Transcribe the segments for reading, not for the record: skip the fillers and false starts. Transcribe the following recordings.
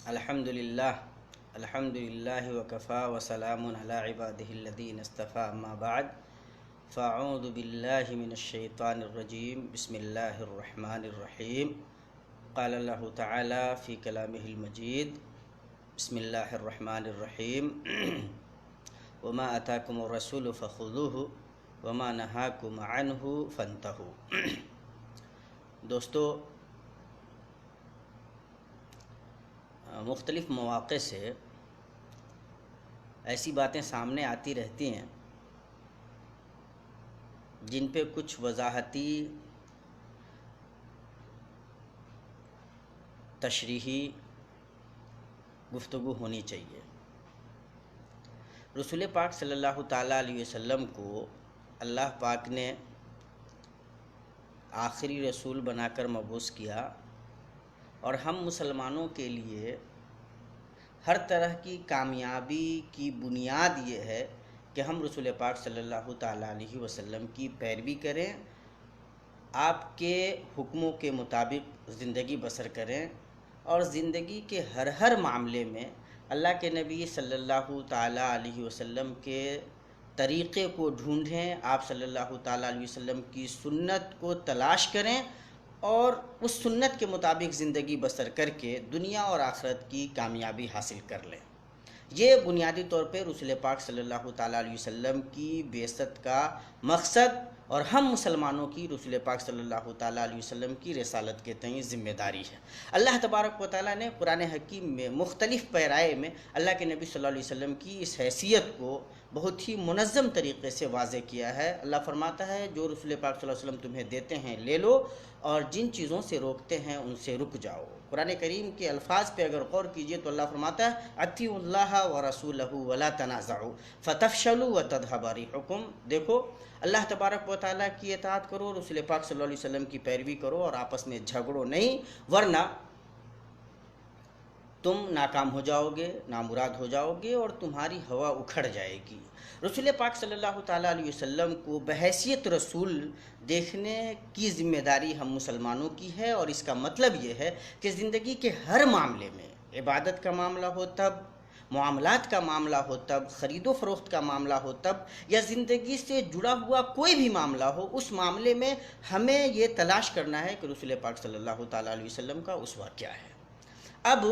الحمد للہ وکفا وسلام علی عبادہ الذین اصطفیٰ اما بعد فاعوذ باللہ من الشیطان الرجیم بسم اللہ الرحمن الرحیم قال اللہ تعالی فی کلامہ المجید بسم اللہ الرحمن الرحیم وما آتاکم الرسول فخذوہ وما نہاکم عنہ فانتہوا۔ دوستو، مختلف مواقع سے ایسی باتیں سامنے آتی رہتی ہیں جن پہ کچھ وضاحتی تشریحی گفتگو ہونی چاہیے۔ رسول پاک صلی اللہ تعالیٰ علیہ وسلم کو اللہ پاک نے آخری رسول بنا کر مبعوث کیا، اور ہم مسلمانوں کے لیے ہر طرح کی کامیابی کی بنیاد یہ ہے کہ ہم رسول پاک صلی اللہ تعالیٰ علیہ وسلم کی پیروی کریں، آپ کے حکموں کے مطابق زندگی بسر کریں، اور زندگی کے ہر معاملے میں اللہ کے نبی صلی اللہ تعالیٰ علیہ وسلم کے طریقے کو ڈھونڈیں، آپ صلی اللہ تعالیٰ علیہ وسلم کی سنت کو تلاش کریں اور اس سنت کے مطابق زندگی بسر کر کے دنیا اور آخرت کی کامیابی حاصل کر لیں۔ یہ بنیادی طور پہ رسول پاک صلی اللہ تعالیٰ علیہ وسلم کی بعثت کا مقصد اور ہم مسلمانوں کی رسول پاک صلی اللہ تعالیٰ علیہ وسلم کی رسالت کے تئیں ذمہ داری ہے۔ اللہ تبارک و تعالیٰ نے قرآن حکیم میں مختلف پیرائے میں اللہ کے نبی صلی اللہ علیہ وسلم کی اس حیثیت کو بہت ہی منظم طریقے سے واضح کیا ہے۔ اللہ فرماتا ہے جو رسول پاک صلی اللہ علیہ وسلم تمہیں دیتے ہیں لے لو، اور جن چیزوں سے روکتے ہیں ان سے رک جاؤ۔ قرآن کریم کے الفاظ پہ اگر غور کیجئے تو اللہ فرماتا ہے اطیعوا اللہ ورسولہ ولا تنازعوا فتفشلوا وتذہب ریحکم۔ دیکھو، اللہ تبارک و تعالیٰ کی اطاعت کرو، رسول پاک صلی اللہ علیہ وسلم کی پیروی کرو، اور آپس میں جھگڑو نہیں، ورنہ تم ناکام ہو جاؤ گے، نامراد ہو جاؤ گے، اور تمہاری ہوا اکھڑ جائے گی۔ رسول پاک صلی اللہ تعالیٰ علیہ وسلم کو بحیثیت رسول دیکھنے کی ذمہ داری ہم مسلمانوں کی ہے، اور اس کا مطلب یہ ہے کہ زندگی کے ہر معاملے میں، عبادت کا معاملہ ہو تب، معاملات کا معاملہ ہو تب، خرید و فروخت کا معاملہ ہو تب، یا زندگی سے جڑا ہوا کوئی بھی معاملہ ہو، اس معاملے میں ہمیں یہ تلاش کرنا ہے کہ رسول پاک صلی اللہ تعالیٰ علیہ وسلم کا اسوہ کیا ہے۔ اب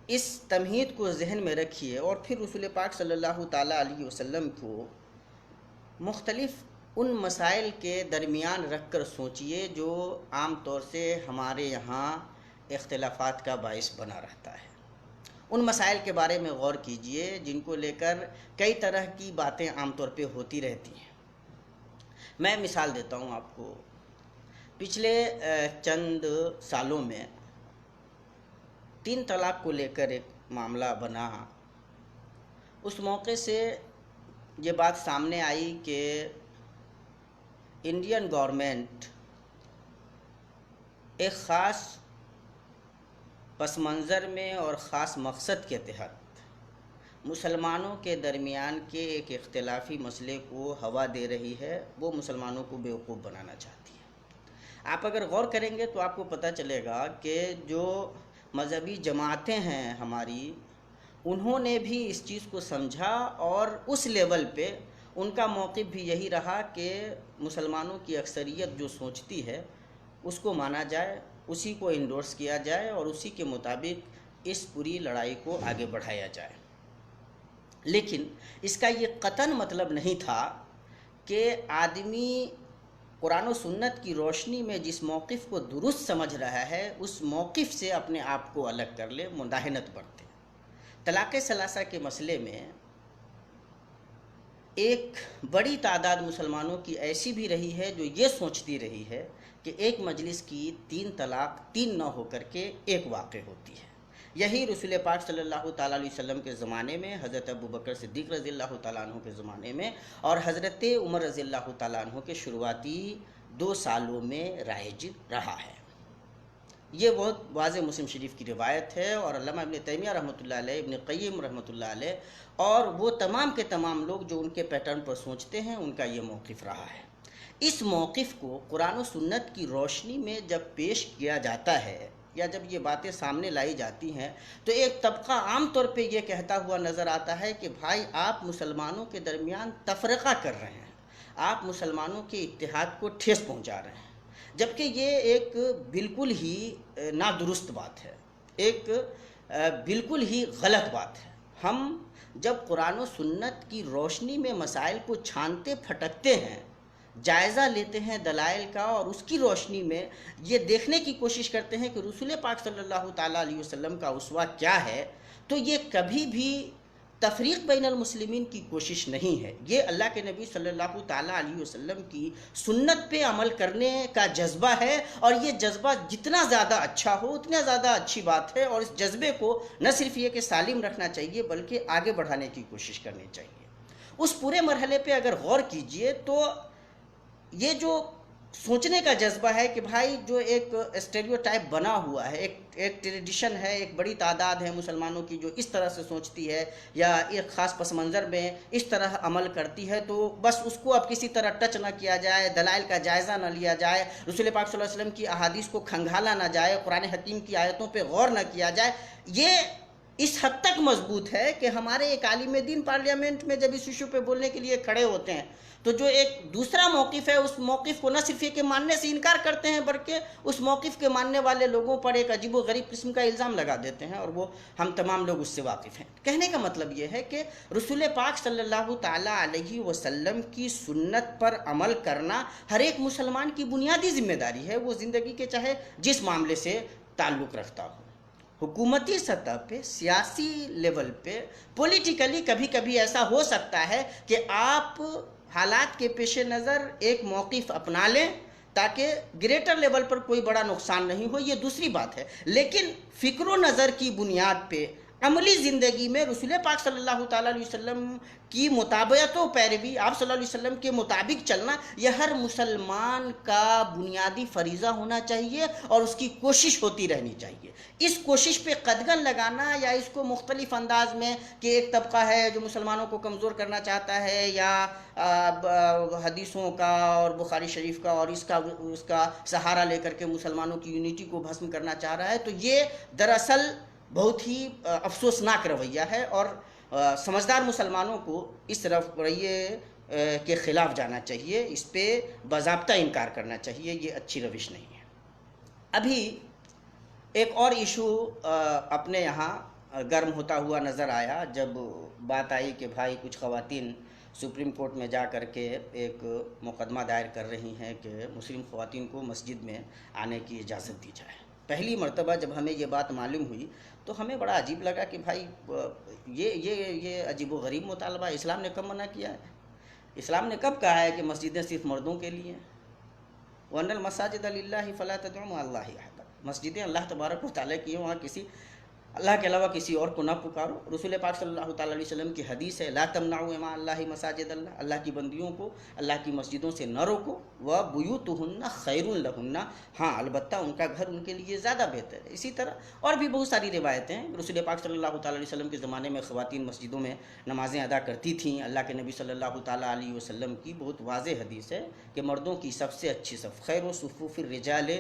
اس تمہید کو ذہن میں رکھیے، اور پھر رسول پاک صلی اللہ تعالیٰ علیہ وسلم کو مختلف ان مسائل کے درمیان رکھ کر سوچئے جو عام طور سے ہمارے یہاں اختلافات کا باعث بنا رہتا ہے۔ ان مسائل کے بارے میں غور کیجئے جن کو لے کر کئی طرح کی باتیں عام طور پہ ہوتی رہتی ہیں۔ میں مثال دیتا ہوں آپ کو۔ پچھلے چند سالوں میں 3 طلاق کو لے کر ایک معاملہ بنا۔ اس موقع سے یہ بات سامنے آئی کہ انڈین گورنمنٹ ایک خاص پس منظر میں اور خاص مقصد کے تحت مسلمانوں کے درمیان کے ایک اختلافی مسئلے کو ہوا دے رہی ہے، وہ مسلمانوں کو بیوقوف بنانا چاہتی ہے۔ آپ اگر غور کریں گے تو آپ کو پتہ چلے گا کہ جو مذہبی جماعتیں ہیں ہماری، انہوں نے بھی اس چیز کو سمجھا، اور اس لیول پہ ان کا موقف بھی یہی رہا کہ مسلمانوں کی اکثریت جو سوچتی ہے اس کو مانا جائے، اسی کو انڈورس کیا جائے، اور اسی کے مطابق اس پوری لڑائی کو آگے بڑھایا جائے۔ لیکن اس کا یہ قطعاً مطلب نہیں تھا کہ آدمی قرآن و سنت کی روشنی میں جس موقف کو درست سمجھ رہا ہے اس موقف سے اپنے آپ کو الگ کر لے، مداہنت برتے۔ طلاق ثلاثہ کے مسئلے میں ایک بڑی تعداد مسلمانوں کی ایسی بھی رہی ہے جو یہ سوچتی رہی ہے کہ ایک مجلس کی 3 طلاق 3 نہ ہو کر کے ایک واقع ہوتی ہے۔ یہی رسول پاک صلی اللہ تعالیٰ علیہ وسلم کے زمانے میں، حضرت ابوبکر صدیق رضی اللہ تعالیٰ عنہ کے زمانے میں، اور حضرت عمر رضی اللہ تعالیٰ عنہ کے شروعاتی 2 سالوں میں رائج رہا ہے۔ یہ بہت واضح مسلم شریف کی روایت ہے، اور علامہ ابن تیمیہ رحمۃ اللہ علیہ، ابن قیم رحمۃ اللہ علیہ، اور وہ تمام کے تمام لوگ جو ان کے پیٹرن پر سوچتے ہیں، ان کا یہ موقف رہا ہے۔ اس موقف کو قرآن و سنت کی روشنی میں جب پیش کیا جاتا ہے یا جب یہ باتیں سامنے لائی جاتی ہیں تو ایک طبقہ عام طور پہ یہ کہتا ہوا نظر آتا ہے کہ بھائی آپ مسلمانوں کے درمیان تفرقہ کر رہے ہیں، آپ مسلمانوں کے اتحاد کو ٹھیس پہنچا رہے ہیں، جبکہ یہ ایک بالکل ہی نادرست بات ہے، ایک بالکل ہی غلط بات ہے۔ ہم جب قرآن و سنت کی روشنی میں مسائل کو چھانتے پھٹکتے ہیں، جائزہ لیتے ہیں دلائل کا، اور اس کی روشنی میں یہ دیکھنے کی کوشش کرتے ہیں کہ رسول پاک صلی اللہ تعالیٰ علیہ وسلم کا اسوہ کیا ہے، تو یہ کبھی بھی تفریق بین المسلمین کی کوشش نہیں ہے، یہ اللہ کے نبی صلی اللہ تعالیٰ علیہ وسلم کی سنت پہ عمل کرنے کا جذبہ ہے، اور یہ جذبہ جتنا زیادہ اچھا ہو اتنا زیادہ اچھی بات ہے، اور اس جذبے کو نہ صرف یہ کہ سالم رکھنا چاہیے بلکہ آگے بڑھانے کی کوشش کرنی چاہیے۔ اس پورے مرحلے پہ اگر غور کیجئے تو یہ جو سوچنے کا جذبہ ہے کہ بھائی جو ایک اسٹیریوٹائپ بنا ہوا ہے، ایک ٹریڈیشن ہے، ایک بڑی تعداد ہے مسلمانوں کی جو اس طرح سے سوچتی ہے یا ایک خاص پس منظر میں اس طرح عمل کرتی ہے، تو بس اس کو اب کسی طرح ٹچ نہ کیا جائے، دلائل کا جائزہ نہ لیا جائے، رسول پاک صلی اللہ علیہ وسلم کی احادیث کو کھنگالا نہ جائے، قرآن حکیم کی آیتوں پہ غور نہ کیا جائے، یہ اس حد تک مضبوط ہے کہ ہمارے ایک عالم دین پارلیمنٹ میں جب اس ایشو پہ بولنے کے لیے کھڑے ہوتے ہیں تو جو ایک دوسرا موقف ہے اس موقف کو نہ صرف یہ کہ ماننے سے انکار کرتے ہیں بلکہ اس موقف کے ماننے والے لوگوں پر ایک عجیب و غریب قسم کا الزام لگا دیتے ہیں، اور وہ ہم تمام لوگ اس سے واقف ہیں۔ کہنے کا مطلب یہ ہے کہ رسول پاک صلی اللہ تعالیٰ علیہ وسلم کی سنت پر عمل کرنا ہر ایک مسلمان کی بنیادی ذمہ داری ہے، وہ زندگی کے چاہے جس معاملے سے تعلق رکھتا ہو۔ حکومتی سطح پہ، سیاسی لیول پہ، پولیٹیکلی کبھی کبھی ایسا ہو سکتا ہے کہ آپ حالات کے پیش نظر ایک موقف اپنا لیں تاکہ گریٹر لیول پر کوئی بڑا نقصان نہیں ہو، یہ دوسری بات ہے، لیکن فکر و نظر کی بنیاد پہ عملی زندگی میں رسول پاک صلی اللہ تعالیٰ علیہ وسلم کی مطابقت و پیروی، آپ صلی اللہ علیہ وسلم کے مطابق چلنا، یہ ہر مسلمان کا بنیادی فریضہ ہونا چاہیے اور اس کی کوشش ہوتی رہنی چاہیے۔ اس کوشش پہ قدغن لگانا یا اس کو مختلف انداز میں کہ ایک طبقہ ہے جو مسلمانوں کو کمزور کرنا چاہتا ہے یا حدیثوں کا اور بخاری شریف کا اور اس کا سہارا لے کر کے مسلمانوں کی یونٹی کو بھسم کرنا چاہ رہا ہے، تو یہ دراصل بہت ہی افسوسناک رویہ ہے، اور سمجھدار مسلمانوں کو اس رویے کے خلاف جانا چاہیے، اس پہ باضابطہ انکار کرنا چاہیے، یہ اچھی روش نہیں ہے۔ ابھی ایک اور ایشو اپنے یہاں گرم ہوتا ہوا نظر آیا جب بات آئی کہ بھائی کچھ خواتین سپریم کورٹ میں جا کر کے ایک مقدمہ دائر کر رہی ہیں کہ مسلم خواتین کو مسجد میں آنے کی اجازت دی جائے۔ پہلی مرتبہ جب ہمیں یہ بات معلوم ہوئی تو ہمیں بڑا عجیب لگا کہ بھائی یہ عجیب و غریب مطالبہ، اسلام نے کب منع کیا ہے؟ اسلام نے کب کہا ہے کہ مسجدیں صرف مردوں کے لیے ہیں؟ وَأَنَّ الْمَسَاجِدَ لِلَّهِ فَلَا تَدْعُوا مَعَ اللَّهِ أَحَدًا، مسجدیں اللہ تبارک و تعالیٰ کی ہیں، وہاں کسی اللہ کے علاوہ کسی اور کو نہ پکارو۔ رسول پاک صلی اللہ تعالیٰ علیہ وسلم کی حدیث ہے، لا تمنعوا مع اللہ مساجد اللہ، اللہ کی بندیوں کو اللہ کی مسجدوں سے نہ روکو، وَبُيُوتُهُنَّ خَيْرٌ لَهُنَّ، ہاں البتہ ان کا گھر ان کے لیے زیادہ بہتر ہے۔ اسی طرح اور بھی بہت ساری روایتیں ہیں، رسول پاک صلی اللہ تعالیٰ علیہ وسلم کے زمانے میں خواتین مسجدوں میں نمازیں ادا کرتی تھیں۔ اللہ کے نبی صلی اللہ تعالیٰ علیہ وسلم کی بہت واضح حدیث ہے کہ مردوں کی سب سے اچھی صف، خیر صفوف الرجال،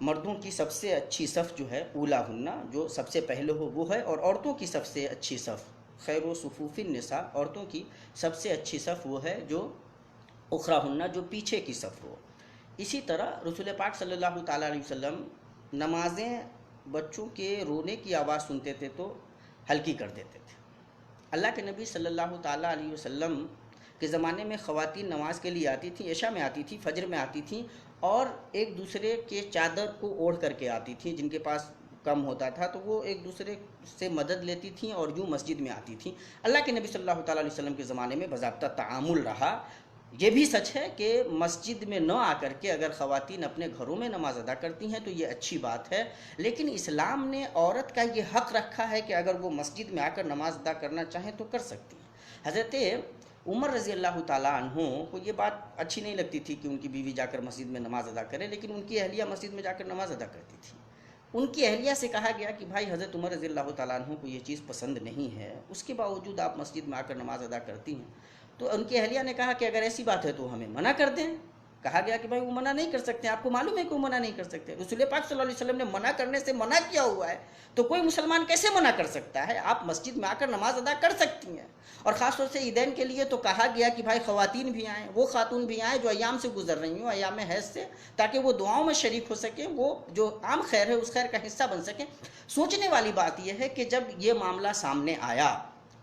مردوں کی سب سے اچھی صف جو ہے اولا ہننا، جو سب سے پہلے ہو وہ ہے، اور عورتوں کی سب سے اچھی صف خیر و صفوف النساء، عورتوں کی سب سے اچھی صف وہ ہے جو اخرا ہننا، جو پیچھے کی صف ہو۔ اسی طرح رسول پاک صلی اللہ تعالیٰ علیہ وسلم نمازیں بچوں کے رونے کی آواز سنتے تھے تو ہلکی کر دیتے تھے۔ اللہ کے نبی صلی اللہ تعالیٰ علیہ وسلم کے زمانے میں خواتین نماز کے لیے آتی تھیں، عشاء میں آتی تھیں، فجر میں آتی تھیں، اور ایک دوسرے کے چادر کو اوڑھ کر کے آتی تھیں، جن کے پاس کم ہوتا تھا تو وہ ایک دوسرے سے مدد لیتی تھیں اور یوں مسجد میں آتی تھیں۔ اللہ کے نبی صلی اللہ تعالیٰ علیہ وسلم کے زمانے میں باضابطہ تعامل رہا۔ یہ بھی سچ ہے کہ مسجد میں نہ آ کر کے اگر خواتین اپنے گھروں میں نماز ادا کرتی ہیں تو یہ اچھی بات ہے، لیکن اسلام نے عورت کا یہ حق رکھا ہے کہ اگر وہ مسجد میں آ کر نماز ادا کرنا چاہیں تو کر سکتی ہیں۔ حضرت عمر رضی اللہ تعالیٰ عنہ کو یہ بات اچھی نہیں لگتی تھی کہ ان کی بیوی جا کر مسجد میں نماز ادا کرے، لیکن ان کی اہلیہ مسجد میں جا کر نماز ادا کرتی تھی۔ ان کی اہلیہ سے کہا گیا کہ بھائی حضرت عمر رضی اللہ تعالیٰ عنہ کو یہ چیز پسند نہیں ہے، اس کے باوجود آپ مسجد میں آ کر نماز ادا کرتی ہیں۔ تو ان کی اہلیہ نے کہا کہ اگر ایسی بات ہے تو ہمیں منع کر دیں، کہا گیا کہ بھائی وہ منع نہیں کر سکتے، آپ کو معلوم ہے کہ وہ منع نہیں کر سکتے، رسول پاک صلی اللہ علیہ وسلم نے منع کرنے سے منع کیا ہوا ہے، تو کوئی مسلمان کیسے منع کر سکتا ہے؟ آپ مسجد میں آ کر نماز ادا کر سکتی ہیں، اور خاص طور سے عیدین کے لیے تو کہا گیا کہ بھائی خواتین بھی آئیں، وہ خاتون بھی آئیں جو ایام سے گزر رہی ہوں، ایام حیض سے، تاکہ وہ دعاؤں میں شریک ہو سکیں، وہ جو عام خیر ہے اس خیر کا حصہ بن سکیں۔ سوچنے والی بات یہ ہے کہ جب یہ معاملہ سامنے آیا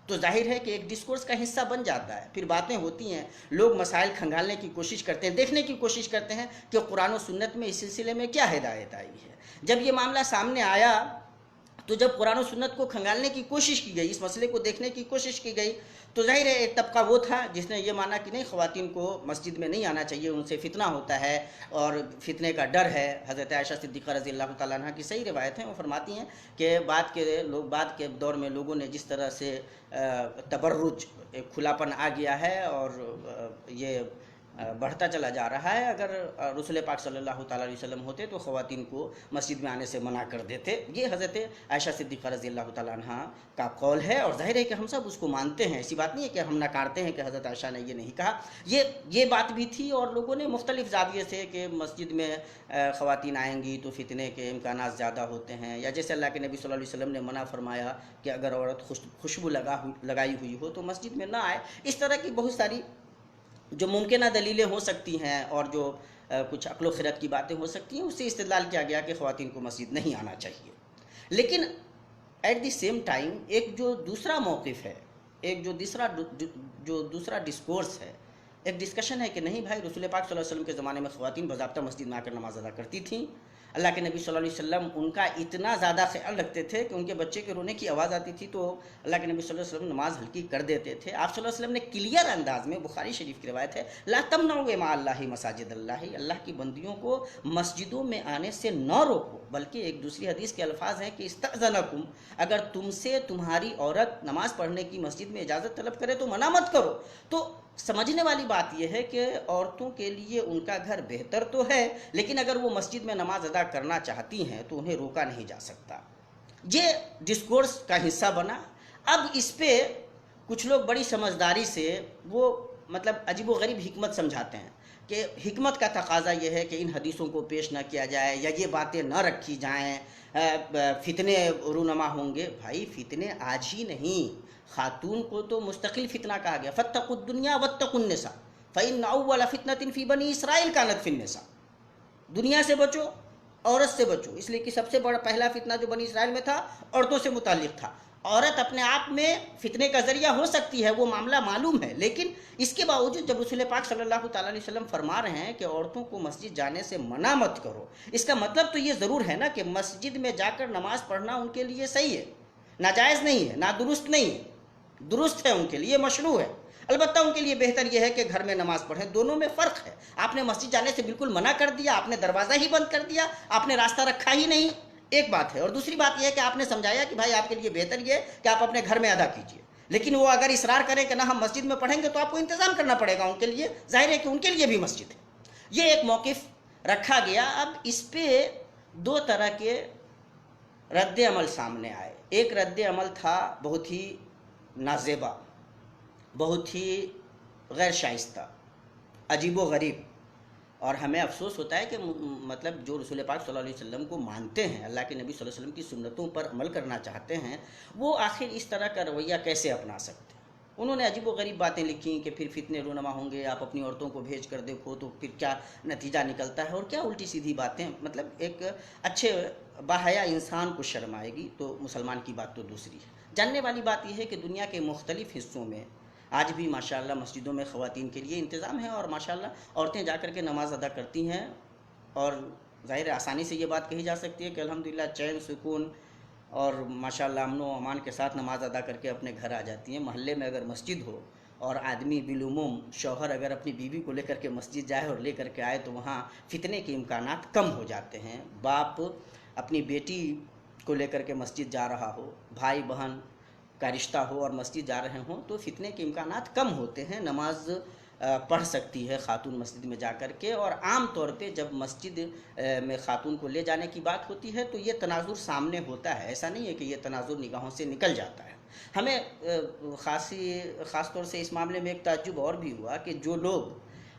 تو ظاہر ہے کہ ایک ڈسکورس کا حصہ بن جاتا ہے، پھر باتیں ہوتی ہیں، لوگ مسائل کھنگالنے کی کوشش کرتے ہیں، دیکھنے کی کوشش کرتے ہیں کہ قرآن و سنت میں اس سلسلے میں کیا ہدایت آئی ہے۔ جب یہ معاملہ سامنے آیا تو جب قرآن و سنت کو کھنگالنے کی کوشش کی گئی، اس مسئلے کو دیکھنے کی کوشش کی گئی، تو ظاہر ہے ایک طبقہ وہ تھا جس نے یہ مانا کہ نہیں، خواتین کو مسجد میں نہیں آنا چاہیے، ان سے فتنہ ہوتا ہے اور فتنے کا ڈر ہے۔ حضرت عائشہ صدیقہ رضی اللہ تعالیٰ عنہ کی صحیح روایت ہیں، وہ فرماتی ہیں کہ بعد کے دور میں لوگوں نے جس طرح سے تبرج، ایک کھلاپن آ گیا ہے اور یہ بڑھتا چلا جا رہا ہے، اگر رسول پاک صلی اللہ تعالیٰ علیہ وسلم ہوتے تو خواتین کو مسجد میں آنے سے منع کر دیتے۔ یہ حضرت عائشہ صدیقہ رضی اللہ تعالیٰ عنہ کا قول ہے، اور ظاہر ہے کہ ہم سب اس کو مانتے ہیں، ایسی بات نہیں ہے کہ ہم نکارتے ہیں کہ حضرت عائشہ نے یہ نہیں کہا، یہ بات بھی تھی، اور لوگوں نے مختلف زاویے سے کہ مسجد میں خواتین آئیں گی تو فتنے کے امکانات زیادہ ہوتے ہیں، یا جیسے اللہ کے نبی صلی اللہ علیہ وسلم نے منع فرمایا کہ اگر عورت خوشبو لگائی ہوئی ہو تو مسجد میں نہ آئے۔ اس طرح کی بہت ساری جو ممکنہ دلیلیں ہو سکتی ہیں اور جو کچھ عقل و خرد کی باتیں ہو سکتی ہیں، اس سے استدلال کیا گیا کہ خواتین کو مسجد نہیں آنا چاہیے۔ لیکن ایٹ دی سیم ٹائم ایک جو دوسرا موقف ہے، ایک جو دوسرا ڈسکورس ہے، ایک ڈسکشن ہے کہ نہیں بھائی، رسول پاک صلی اللہ علیہ وسلم کے زمانے میں خواتین باضابطہ مسجد میں آ کر نماز ادا کرتی تھیں، اللہ کے نبی صلی اللہ علیہ وسلم ان کا اتنا زیادہ خیال رکھتے تھے کہ ان کے بچے کے رونے کی آواز آتی تھی تو اللہ کے نبی صلی اللہ علیہ وسلم نماز ہلکی کر دیتے تھے۔ آپ صلی اللہ علیہ وسلم نے کلیئر انداز میں، بخاری شریف کی روایت ہے، لا تمنعوا مع اللہ مساجد اللہ، اللہ کی بندیوں کو مسجدوں میں آنے سے نہ روکو، بلکہ ایک دوسری حدیث کے الفاظ ہیں کہ استأذنکم، اگر تم سے تمہاری عورت نماز پڑھنے کی مسجد میں اجازت طلب کرے تو منع مت کرو۔ تو سمجھنے والی بات یہ ہے کہ عورتوں کے لیے ان کا گھر بہتر تو ہے، لیکن اگر وہ مسجد میں نماز ادا کرنا چاہتی ہیں تو انہیں روکا نہیں جا سکتا۔ یہ ڈسکورس کا حصہ بنا۔ اب اس پہ کچھ لوگ بڑی سمجھداری سے وہ عجیب و غریب حکمت سمجھاتے ہیں کہ حکمت کا تقاضا یہ ہے کہ ان حدیثوں کو پیش نہ کیا جائے یا یہ باتیں نہ رکھی جائیں، فتنے رونما ہوں گے۔ بھائی فتنے آج ہی نہیں، خاتون کو تو مستقل فتنہ کہا گیا، فاتقوا الدنیا واتقوا النساء فإن أول فتنة في بني إسرائيل كانت في النساء۔ دنیا سے بچو، عورت سے بچو، اس لیے کہ سب سے بڑا پہلا فتنہ جو بنی اسرائیل میں تھا عورتوں سے متعلق تھا۔ عورت اپنے آپ میں فتنے کا ذریعہ ہو سکتی ہے، وہ معاملہ معلوم ہے، لیکن اس کے باوجود جب رسول پاک صلی اللہ تعالیٰ علیہ وسلم فرما رہے ہیں کہ عورتوں کو مسجد جانے سے منع مت کرو، اس کا مطلب تو یہ ضرور ہے نا کہ مسجد میں جا کر نماز پڑھنا ان کے لیے صحیح ہے، ناجائز نہیں ہے، نادرست نہیں ہے، درست ہے، ان کے لیے مشروع ہے۔ البتہ ان کے لیے بہتر یہ ہے کہ گھر میں نماز پڑھیں، دونوں میں فرق ہے۔ آپ نے مسجد جانے سے بالکل منع کر دیا، آپ نے دروازہ ہی بند کر دیا، آپ نے راستہ رکھا ہی نہیں، ایک بات ہے، اور دوسری بات یہ ہے کہ آپ نے سمجھایا کہ بھائی آپ کے لیے بہتر یہ ہے کہ آپ اپنے گھر میں ادا کیجئے، لیکن وہ اگر اصرار کریں کہ نہ ہم مسجد میں پڑھیں گے تو آپ کو انتظام کرنا پڑے گا ان کے لیے، ظاہر ہے کہ ان کے لیے بھی مسجد ہے۔ یہ ایک موقف رکھا گیا۔ اب اس پہ دو طرح کے رد عمل سامنے آئے۔ ایک رد عمل تھا بہت ہی نازیبا، بہت ہی غیر شائستہ، عجیب و غریب، اور ہمیں افسوس ہوتا ہے کہ جو رسول پاک صلی اللہ علیہ وسلم کو مانتے ہیں، اللہ کے نبی صلی اللہ علیہ وسلم کی سنتوں پر عمل کرنا چاہتے ہیں، وہ آخر اس طرح کا رویہ کیسے اپنا سکتے ہیں۔ انہوں نے عجیب و غریب باتیں لکھی کہ پھر فتنے رونما ہوں گے، آپ اپنی عورتوں کو بھیج کر دیکھو تو پھر کیا نتیجہ نکلتا ہے، اور کیا الٹی سیدھی باتیں، ایک اچھے باحیا انسان کو شرم آئے گی تو مسلمان کی بات تو دوسری ہے۔ جاننے والی بات یہ ہے کہ دنیا کے مختلف حصوں میں آج بھی ماشاءاللہ مسجدوں میں خواتین کے لیے انتظام ہے، اور ماشاءاللہ عورتیں جا کر کے نماز ادا کرتی ہیں، اور ظاہر آسانی سے یہ بات کہی جا سکتی ہے کہ الحمدللہ چین سکون اور ماشاءاللہ امن و امان کے ساتھ نماز ادا کر کے اپنے گھر آ جاتی ہیں۔ محلے میں اگر مسجد ہو اور آدمی بالعموم شوہر اگر اپنی بیوی کو لے کر کے مسجد جائے اور لے کر کے آئے تو وہاں فتنے کے امکانات کم ہو جاتے ہیں۔ باپ اپنی بیٹی کو لے کر کے مسجد جا رہا ہو، بھائی بہن کا رشتہ ہو اور مسجد جا رہے ہوں تو فتنے کے امکانات کم ہوتے ہیں، نماز پڑھ سکتی ہے خاتون مسجد میں جا کر کے۔ اور عام طور پہ جب مسجد میں خاتون کو لے جانے کی بات ہوتی ہے تو یہ تناظر سامنے ہوتا ہے، ایسا نہیں ہے کہ یہ تناظر نگاہوں سے نکل جاتا ہے۔ ہمیں خاص طور سے اس معاملے میں ایک تعجب اور بھی ہوا کہ جو لوگ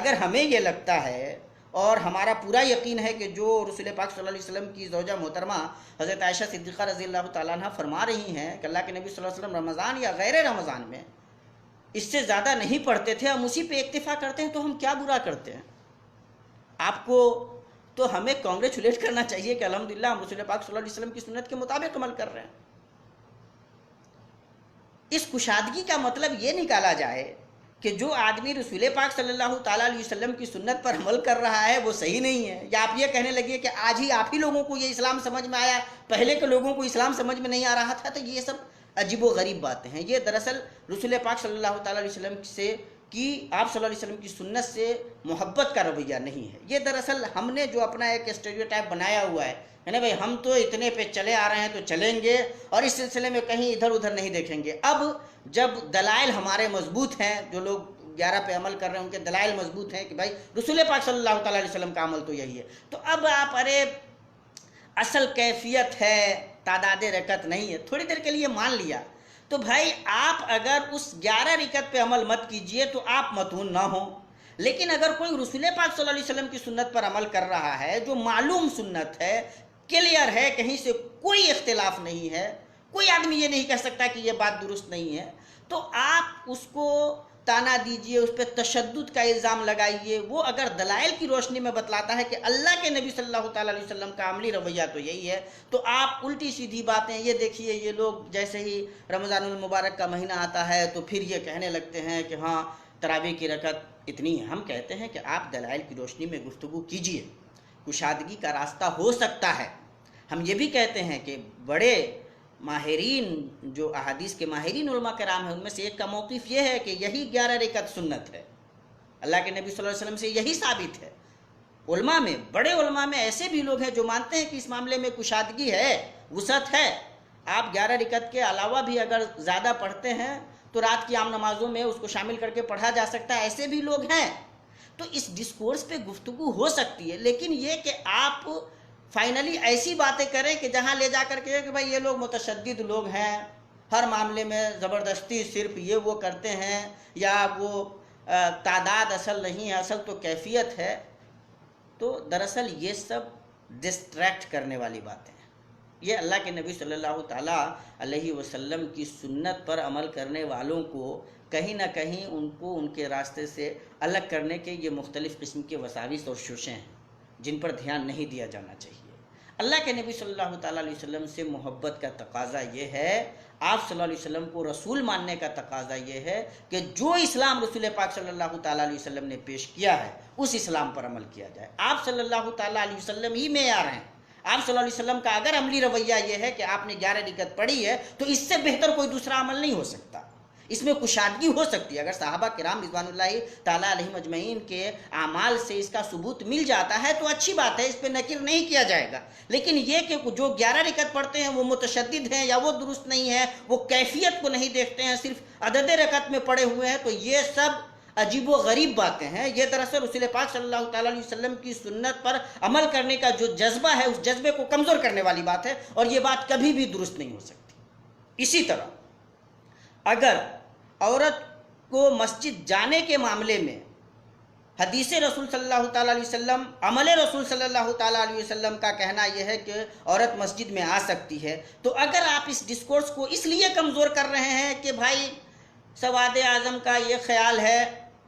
اگر ہمیں یہ لگتا ہے اور ہمارا پورا یقین ہے کہ جو رسول پاک صلی اللہ علیہ وسلم کی زوجہ محترمہ حضرت عائشہ صدیقہ رضی اللہ تعالیٰ عنہ فرما رہی ہیں کہ اللہ کے نبی صلی اللہ علیہ وسلم رمضان یا غیر رمضان میں اس سے زیادہ نہیں پڑھتے تھے، ہم اسی پہ اکتفا کرتے ہیں، تو ہم کیا برا کرتے ہیں؟ آپ کو تو ہمیں کانگریچولیٹ کرنا چاہیے کہ الحمدللہ ہم رسول پاک صلی اللہ علیہ وسلم کی سنت کے مطابق عمل کر رہے ہیں۔ اس کشادگی کا مطلب یہ نکالا جائے کہ جو آدمی رسول پاک صلی اللہ تعالیٰ علیہ وسلم کی سنت پر عمل کر رہا ہے وہ صحیح نہیں ہے، یا آپ یہ کہنے لگے کہ آج ہی آپ ہی لوگوں کو یہ اسلام سمجھ میں آیا، پہلے کے لوگوں کو اسلام سمجھ میں نہیں آ رہا تھا، تو یہ سب عجیب و غریب باتیں ہیں۔ یہ دراصل رسول پاک صلی اللہ تعالیٰ علیہ وسلم سے کہ آپ صلی اللہ علیہ وسلم کی سنت سے محبت کا رویہ نہیں ہے۔ یہ دراصل ہم نے جو اپنا ایک اسٹیریوٹائپ بنایا ہوا ہے نا بھائی، ہم تو اتنے پہ چلے آ رہے ہیں تو چلیں گے اور اس سلسلے میں کہیں ادھر ادھر نہیں دیکھیں گے۔ اب جب دلائل ہمارے مضبوط ہیں، جو لوگ 11 پہ عمل کر رہے ہیں ان کے دلائل مضبوط ہیں کہ بھائی رسول پاک صلی اللہ تعالیٰ علیہ وسلم کا عمل تو یہی ہے، تو اب آپ اصل کیفیت ہے، تعداد رکعت نہیں ہے، تھوڑی دیر کے لیے مان لیا، تو بھائی آپ اگر اس 11 رکعت پہ عمل مت کیجئے تو آپ متون نہ ہوں، لیکن اگر کوئی رسول پاک صلی اللہ علیہ وسلم کی سنت پر عمل کر رہا ہے جو معلوم سنت ہے، کلیئر ہے، کہیں سے کوئی اختلاف نہیں ہے، کوئی آدمی یہ نہیں کہہ سکتا کہ یہ بات درست نہیں ہے، تو آپ اس کو تانا دیجئے، اس پہ تشدد کا الزام لگائیے۔ وہ اگر دلائل کی روشنی میں بتلاتا ہے کہ اللہ کے نبی صلی اللہ تعالیٰ علیہ وسلم کا عملی رویہ تو یہی ہے، تو آپ الٹی سیدھی باتیں، یہ دیکھیے یہ لوگ جیسے ہی رمضان المبارک کا مہینہ آتا ہے تو پھر یہ کہنے لگتے ہیں کہ ہاں تراویح کی رکعت اتنی ہے۔ ہم کہتے ہیں کہ آپ دلائل کی روشنی میں گفتگو کیجئے، کشادگی کا راستہ ہو سکتا ہے۔ ہم یہ بھی کہتے ہیں کہ بڑے ماہرین، جو احادیث کے ماہرین علماء کرام ہیں، ان میں سے ایک کا موقف یہ ہے کہ یہی 11 رکعت سنت ہے، اللہ کے نبی صلی اللہ علیہ وسلم سے یہی ثابت ہے۔ علماء میں، بڑے علماء میں ایسے بھی لوگ ہیں جو مانتے ہیں کہ اس معاملے میں کشادگی ہے، وسعت ہے، آپ 11 رکعت کے علاوہ بھی اگر زیادہ پڑھتے ہیں تو رات کی عام نمازوں میں اس کو شامل کر کے پڑھا جا سکتا ہے، ایسے بھی لوگ ہیں۔ تو اس ڈسکورس پہ گفتگو ہو سکتی ہے، لیکن یہ کہ آپ فائنلی ایسی باتیں کریں کہ جہاں لے جا کر کے کہ بھائی یہ لوگ متشدد لوگ ہیں، ہر معاملے میں زبردستی صرف یہ وہ کرتے ہیں، یا وہ تعداد اصل نہیں ہے، اصل تو کیفیت ہے، تو دراصل یہ سب ڈسٹریکٹ کرنے والی باتیں ہیں۔ یہ اللہ کے نبی صلی اللہ تعالیٰ علیہ وسلم کی سنت پر عمل کرنے والوں کو کہیں نہ کہیں ان کو ان کے راستے سے الگ کرنے کے یہ مختلف قسم کے وساوس اور شوشیں ہیں جن پر دھیان نہیں دیا جانا چاہیے۔ اللہ کے نبی صلی اللہ تعالیٰ علیہ وسلم سے محبت کا تقاضا یہ ہے، آپ صلی اللہ علیہ وسلم کو رسول ماننے کا تقاضا یہ ہے کہ جو اسلام رسول پاک صلی اللہ تعالیٰ علیہ وسلم نے پیش کیا ہے اس اسلام پر عمل کیا جائے۔ آپ صلی اللہ تعالیٰ علیہ وسلم ہی معیار ہیں۔ آپ صلی اللہ علیہ وسلم کا اگر عملی رویہ یہ ہے کہ آپ نے 11 رکعت پڑھی ہے تو اس سے بہتر کوئی دوسرا عمل نہیں ہو سکتا، اس میں کشادگی ہو سکتی ہے۔ اگر صحابہ کرام رضوان اللہ تعالیٰ علیہم اجمعین کے اعمال سے اس کا ثبوت مل جاتا ہے تو اچھی بات ہے، اس پہ نکیر نہیں کیا جائے گا، لیکن یہ کہ جو 11 رکعت پڑھتے ہیں وہ متشدد ہیں یا وہ درست نہیں ہے، وہ کیفیت کو نہیں دیکھتے ہیں، صرف عدد رکعت میں پڑے ہوئے ہیں، تو یہ سب عجیب و غریب باتیں ہیں۔ یہ دراصل رسول پاک صلی اللہ تعالیٰ علیہ وسلم کی سنت پر عمل کرنے کا جو جذبہ ہے اس جذبے کو کمزور کرنے والی بات ہے، اور یہ بات کبھی بھی درست نہیں ہو سکتی۔ اسی طرح اگر عورت کو مسجد جانے کے معاملے میں حدیث رسول صلی اللہ تعالیٰ علیہ وسلم، عمل رسول صلی اللہ تعالیٰ علیہ وسلم کا کہنا یہ ہے کہ عورت مسجد میں آ سکتی ہے، تو اگر آپ اس ڈسکورس کو اس لیے کمزور کر رہے ہیں کہ بھائی سواد اعظم کا یہ خیال ہے،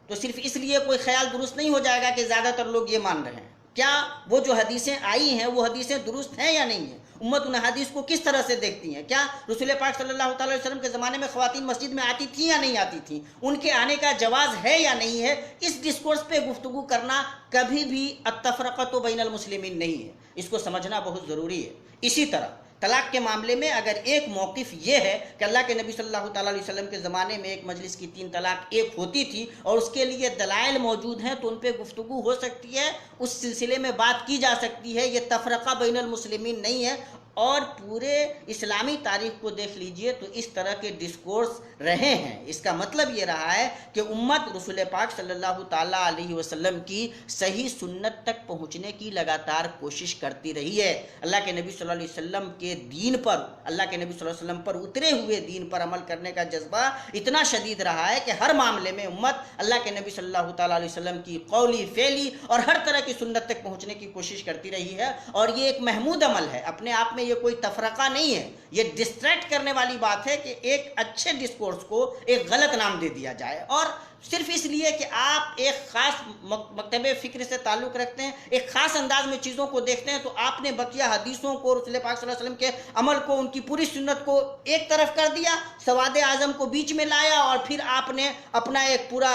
تو صرف اس لیے کوئی خیال درست نہیں ہو جائے گا کہ زیادہ تر لوگ یہ مان رہے ہیں۔ کیا وہ جو حدیثیں آئی ہیں وہ حدیثیں درست ہیں یا نہیں ہیں؟ امت ان حدیث کو کس طرح سے دیکھتی ہیں؟ کیا رسول پاک صلی اللہ تعالیٰ علیہ وسلم کے زمانے میں خواتین مسجد میں آتی تھیں یا نہیں آتی تھیں؟ ان کے آنے کا جواز ہے یا نہیں ہے؟ اس ڈسکورس پہ گفتگو کرنا کبھی بھی التفرقۃ بین المسلمین نہیں ہے، اس کو سمجھنا بہت ضروری ہے۔ اسی طرح طلاق کے معاملے میں اگر ایک موقف یہ ہے کہ اللہ کے نبی صلی اللہ تعالیٰ علیہ وسلم کے زمانے میں ایک مجلس کی 3 طلاق ایک ہوتی تھی اور اس کے لیے دلائل موجود ہیں تو ان پہ گفتگو ہو سکتی ہے، اس سلسلے میں بات کی جا سکتی ہے، یہ تفرقہ بین المسلمین نہیں ہے۔ اور پورے اسلامی تاریخ کو دیکھ لیجئے تو اس طرح کے ڈسکورس رہے ہیں۔ اس کا مطلب یہ رہا ہے کہ امت رسول پاک صلی اللہ تعالیٰ علیہ وسلم کی صحیح سنت تک پہنچنے کی لگاتار کوشش کرتی رہی ہے۔ اللہ کے نبی صلی اللہ علیہ وسلم کے دین پر، اللہ کے نبی صلی اللہ علیہ وسلم پر اترے ہوئے دین پر عمل کرنے کا جذبہ اتنا شدید رہا ہے کہ ہر معاملے میں امت اللہ کے نبی صلی اللہ تعالیٰ علیہ وسلم کی قولی، فعلی اور ہر طرح کی سنت تک پہنچنے کی کوشش کرتی رہی ہے، اور یہ ایک محمود عمل ہے، اپنے آپ میں یہ کوئی تفرقہ نہیں ہے۔ یہ ڈسٹریکٹ کرنے والی بات ہے کہ ایک اچھے ڈسکورس کو ایک غلط نام دے دیا جائے، اور صرف اس لیے کہ آپ ایک خاص مکتب فکر سے تعلق رکھتے ہیں، ایک خاص انداز میں چیزوں کو دیکھتے ہیں، تو آپ نے بقیہ حدیثوں کو، رسول پاک صلی اللہ علیہ وسلم کے عمل کو، ان کی پوری سنت کو ایک طرف کر دیا، سواد اعظم کو بیچ میں لایا، اور پھر آپ نے اپنا ایک پورا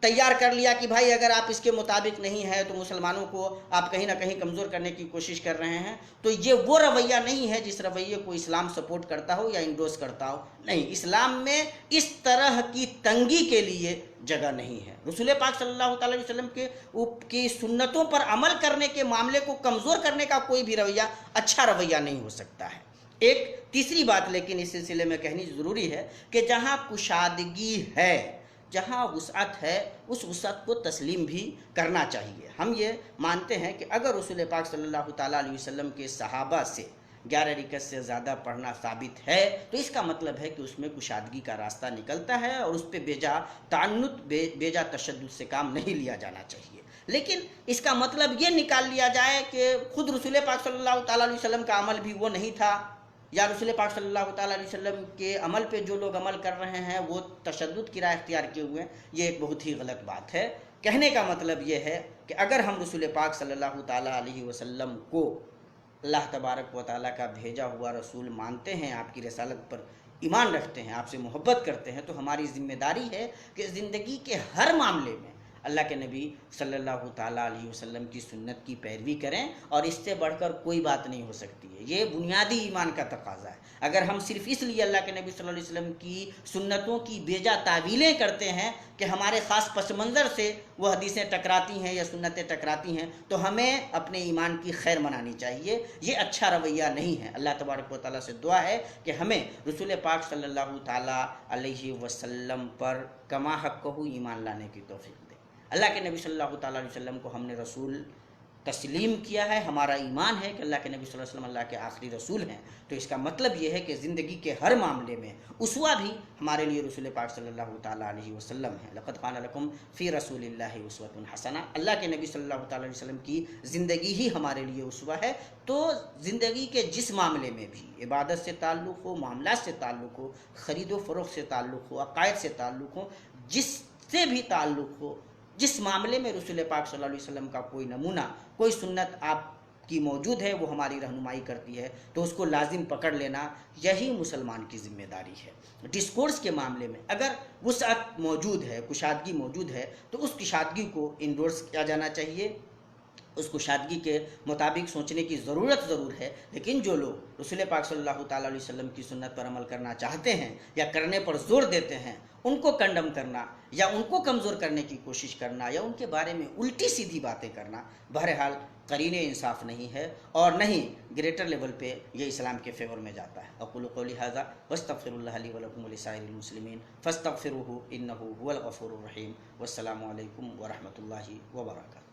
تیار کر لیا کہ بھائی اگر آپ اس کے مطابق نہیں ہے تو مسلمانوں کو آپ کہیں نہ کہیں کمزور کرنے کی کوشش کر رہے ہیں۔ تو یہ وہ رویہ نہیں ہے جس رویے کو اسلام سپورٹ کرتا ہو یا انڈورس کرتا ہو۔ نہیں، اسلام میں اس طرح کی تنگی کے لیے جگہ نہیں ہے۔ رسول پاک صلی اللہ تعالی علیہ وسلم کی سنتوں پر عمل کرنے کے معاملے کو کمزور کرنے کا کوئی بھی رویہ اچھا رویہ نہیں ہو سکتا ہے۔ ایک تیسری بات لیکن اس سلسلے میں کہنی ضروری ہے کہ جہاں کشادگی ہے، جہاں وسعت ہے، اس وسعت کو تسلیم بھی کرنا چاہیے۔ ہم یہ مانتے ہیں کہ اگر رسول پاک صلی اللہ تعالیٰ علیہ وسلم کے صحابہ سے 11 رکعت سے زیادہ پڑھنا ثابت ہے تو اس کا مطلب ہے کہ اس میں کشادگی کا راستہ نکلتا ہے، اور اس پہ بیجا تعنت، بیجا تشدد سے کام نہیں لیا جانا چاہیے۔ لیکن اس کا مطلب یہ نکال لیا جائے کہ خود رسول پاک صلی اللہ تعالیٰ علیہ وسلم کا عمل بھی وہ نہیں تھا، یا رسول پاک صلی اللہ تعالیٰ علیہ وسلم کے عمل پہ جو لوگ عمل کر رہے ہیں وہ تشدد کی راہ اختیار کیے ہوئے ہیں، یہ ایک بہت ہی غلط بات ہے۔ کہنے کا مطلب یہ ہے کہ اگر ہم رسول پاک صلی اللہ تعالیٰ علیہ وسلم کو اللہ تبارک و تعالیٰ کا بھیجا ہوا رسول مانتے ہیں، آپ کی رسالت پر ایمان رکھتے ہیں، آپ سے محبت کرتے ہیں، تو ہماری ذمہ داری ہے کہ زندگی کے ہر معاملے میں اللہ کے نبی صلی اللہ تعالیٰ علیہ وسلم کی سنت کی پیروی کریں، اور اس سے بڑھ کر کوئی بات نہیں ہو سکتی ہے۔ یہ بنیادی ایمان کا تقاضا ہے۔ اگر ہم صرف اس لیے اللہ کے نبی صلی اللہ علیہ وسلم کی سنتوں کی بیجا تعویلیں کرتے ہیں کہ ہمارے خاص پس منظر سے وہ حدیثیں ٹکراتی ہیں یا سنتیں ٹکراتی ہیں، تو ہمیں اپنے ایمان کی خیر منانی چاہیے۔ یہ اچھا رویہ نہیں ہے۔ اللہ تبارک و تعالیٰ سے دعا ہے کہ ہمیں رسول پاک صلی اللہ تعالیٰ علیہ وسلم پر کما حق کو ایمان لانے کی توفیق دے۔ اللہ کے نبی صلی اللہ تعالیٰ علیہ وسلم کو ہم نے رسول تسلیم کیا ہے، ہمارا ایمان ہے کہ اللہ کے نبی صلی اللہ علیہ وسلم اللہ کے آخری رسول ہیں، تو اس کا مطلب یہ ہے کہ زندگی کے ہر معاملے میں اسوہ بھی ہمارے لیے رسول پاک صلی اللہ تعالیٰ علیہ وسلم ہیں۔ لقد کان لکم فی رسول اللہ اسوۃ حسنہ، اللہ کے نبی صلی اللہ تعالیٰ علیہ وسلم کی زندگی ہی ہمارے لیے اسوہ ہے۔ تو زندگی کے جس معاملے میں بھی، عبادت سے تعلق ہو، معاملات سے تعلق ہو، خرید و فروخت سے تعلق ہو، عقائد سے تعلق ہو، جس سے بھی تعلق ہو، جس معاملے میں رسول پاک صلی اللہ علیہ وسلم کا کوئی نمونہ، کوئی سنت آپ کی موجود ہے، وہ ہماری رہنمائی کرتی ہے، تو اس کو لازم پکڑ لینا یہی مسلمان کی ذمہ داری ہے۔ ڈسکورس کے معاملے میں اگر وسعت موجود ہے، کشادگی موجود ہے، تو اس کشادگی کو انڈورس کیا جانا چاہیے، اس کشادگی کے مطابق سوچنے کی ضرور ہے۔ لیکن جو لوگ رسول پاک صلی اللہ تعالیٰ علیہ وسلم کی سنت پر عمل کرنا چاہتے ہیں یا کرنے پر زور دیتے ہیں، ان کو کنڈم کرنا یا ان کو کمزور کرنے کی کوشش کرنا یا ان کے بارے میں الٹی سیدھی باتیں کرنا بہرحال قرین انصاف نہیں ہے، اور نہیں گریٹر لیول پہ یہ اسلام کے فیور میں جاتا ہے۔ اقول قولی ھذا واستغفر اللہ لی ولکم ولسائر المسلمین فاستغفروہ انہ ھو الغفور الرحیم، والسلام علیکم ورحمۃ اللہ وبرکاتہ۔